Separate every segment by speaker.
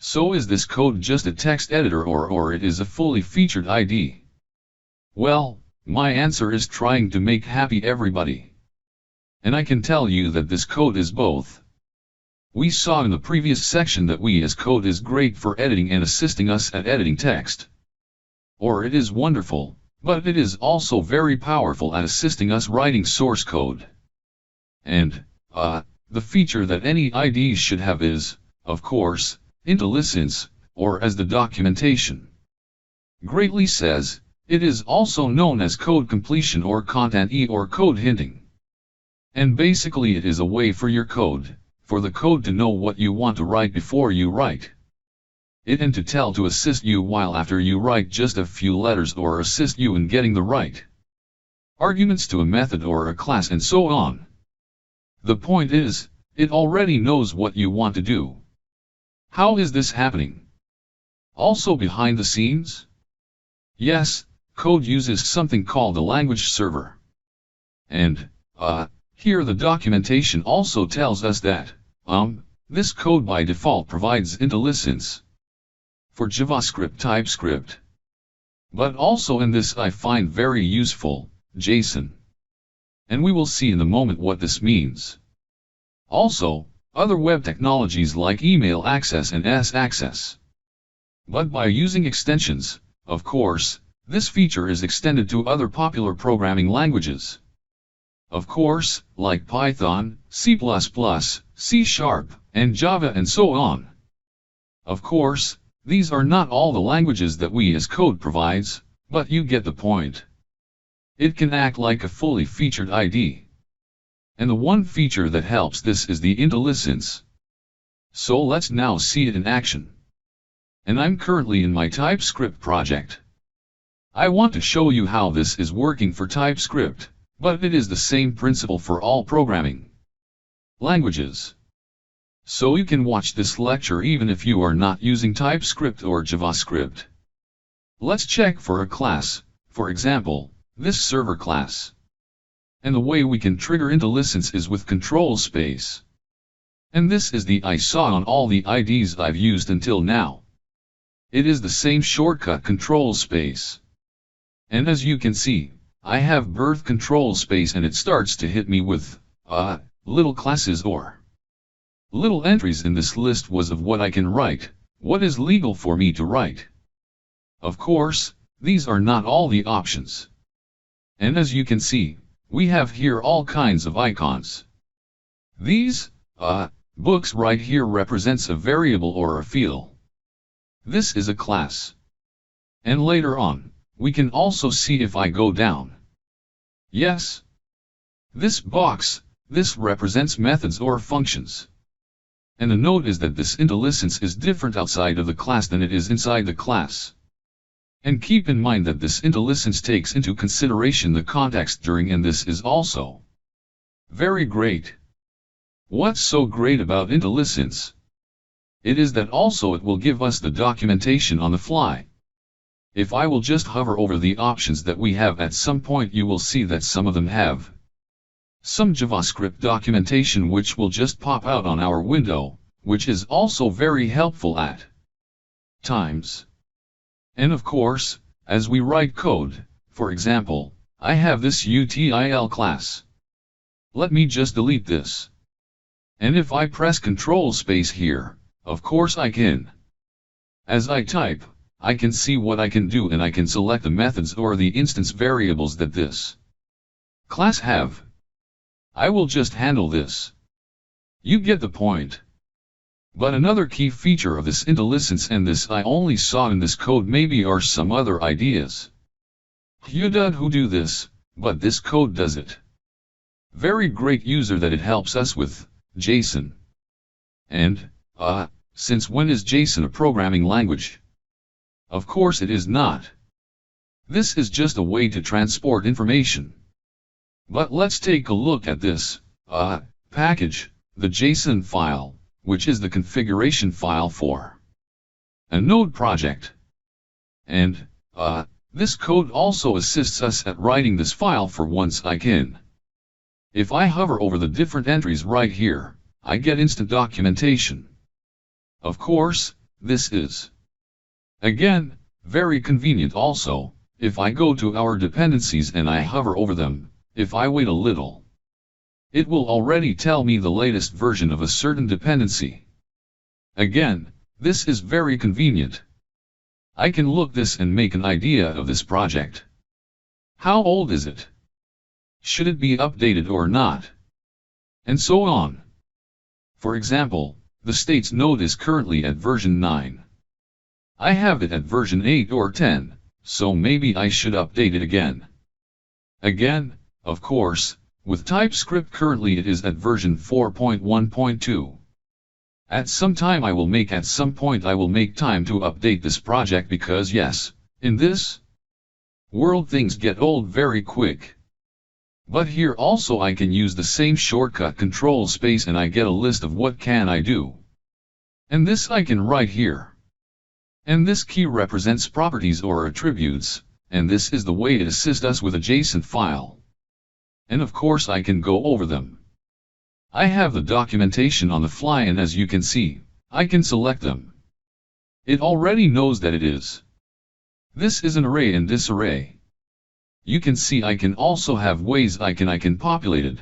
Speaker 1: So is this code just a text editor or it is a fully featured IDE? Well, my answer is trying to make happy everybody. And I can tell you that this code is both. We saw in the previous section that VS Code is great for editing and assisting us at editing text. Or it is wonderful, but it is also very powerful at assisting us writing source code. And, the feature that any IDE should have is, of course, Intellisense, or as the documentation greatly says, it is also known as code completion or content or code hinting. And basically it is a way for your code, for the code to know what you want to write before you write it and to tell to assist you while after you write just a few letters or assist you in getting the right arguments to a method or a class and so on. The point is, it already knows what you want to do. How is this happening? Also behind the scenes? Yes, code uses something called a language server. And, here the documentation also tells us that, this code by default provides Intellisense for JavaScript TypeScript. But also in this I find very useful, JSON. And we will see in a moment what this means. Also, other web technologies like email access and S-access. But by using extensions, of course, this feature is extended to other popular programming languages. Of course, like Python, C++, C#, and Java and so on. Of course, these are not all the languages that VS Code provides, but you get the point. It can act like a fully featured IDE. And the one feature that helps this is the Intellisense. So let's now see it in action. And I'm currently in my TypeScript project. I want to show you how this is working for TypeScript, but it is the same principle for all programming languages. So you can watch this lecture even if you are not using TypeScript or JavaScript. Let's check for a class, for example, this server class. And the way we can trigger Intellisense is with control space. And this is the I saw on all the IDs I've used until now. It is the same shortcut control space. And as you can see, I have birth control space and it starts to hit me with, little classes or little entries in this list was of what I can write, what is legal for me to write. Of course, these are not all the options. And as you can see, we have here all kinds of icons. These, books right here represents a variable or a field. This is a class. And later on, we can also see if I go down. Yes. This box, this represents methods or functions. And the note is that this Intellisense is different outside of the class than it is inside the class. And keep in mind that this Intellisense takes into consideration the context during, and this is also very great. What's so great about Intellisense? It is that also it will give us the documentation on the fly. If I will just hover over the options that we have at some point, you will see that some of them have some JavaScript documentation which will just pop out on our window, which is also very helpful at times. And of course, as we write code, for example, I have this util class. Let me just delete this. And if I press Control space here, of course I can. As I type, I can see what I can do and I can select the methods or the instance variables that this class have. I will just handle this. You get the point. But another key feature of this Intellisense, and this I only saw in this code, maybe are some other ideas. You don't who do this, but this code does it. Very great user that it helps us with JSON. And, since when is JSON a programming language? Of course it is not. This is just a way to transport information. But let's take a look at this, package, the JSON file, which is the configuration file for a node project. And, this code also assists us at writing this file for once I can. If I hover over the different entries right here, I get instant documentation. Of course, this is. Again, very convenient also, if I go to our dependencies and I hover over them, if I wait a little, it will already tell me the latest version of a certain dependency. Again, this is very convenient. I can look this and make an idea of this project. How old is it? Should it be updated or not? And so on. For example, the states node is currently at version 9. I have it at version 8 or 10, so maybe I should update it again. Again, of course, with TypeScript currently it is at version 4.1.2. At some point I will make time to update this project because yes, in this world things get old very quick. But here also I can use the same shortcut Control Space and I get a list of what can I do. And this I can write here. And this key represents properties or attributes, and this is the way it assists us with a JSON file. And of course I can go over them. I have the documentation on the fly and as you can see, I can select them. It already knows that it is. This is an array and this array. You can see I can also have ways I can populate it.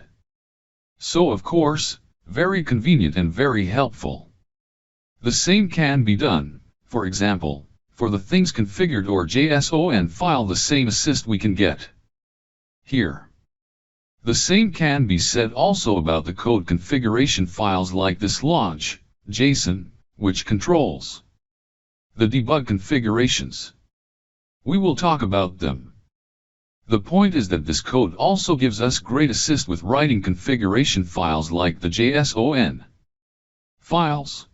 Speaker 1: So of course, very convenient and very helpful. The same can be done, for example, for the things configured or JSON file the same assist we can get here. The same can be said also about the code configuration files like this launch, JSON, which controls the debug configurations. We will talk about them. The point is that this code also gives us great assist with writing configuration files like the JSON files.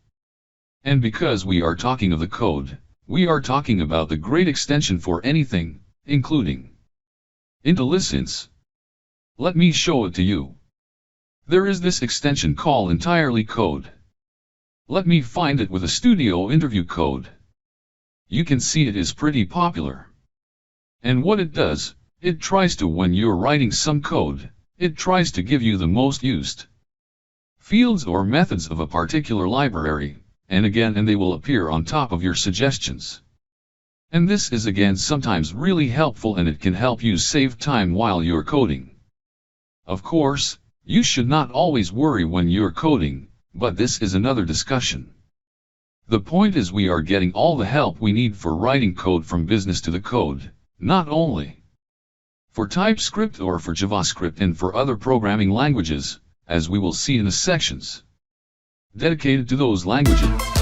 Speaker 1: And because we are talking of the code, we are talking about the great extension for anything, including Intellisense. Let me show it to you. There is this extension called Entirely Code. Let me find it with a studio interview code. You can see it is pretty popular. And what it does, it tries to, when you're writing some code, it tries to give you the most used fields or methods of a particular library, and they will appear on top of your suggestions. And this is again sometimes really helpful and it can help you save time while you're coding. Of course, you should not always worry when you're coding, but this is another discussion. The point is we are getting all the help we need for writing code from business to the code, not only for TypeScript or for JavaScript and for other programming languages, as we will see in the sections dedicated to those languages.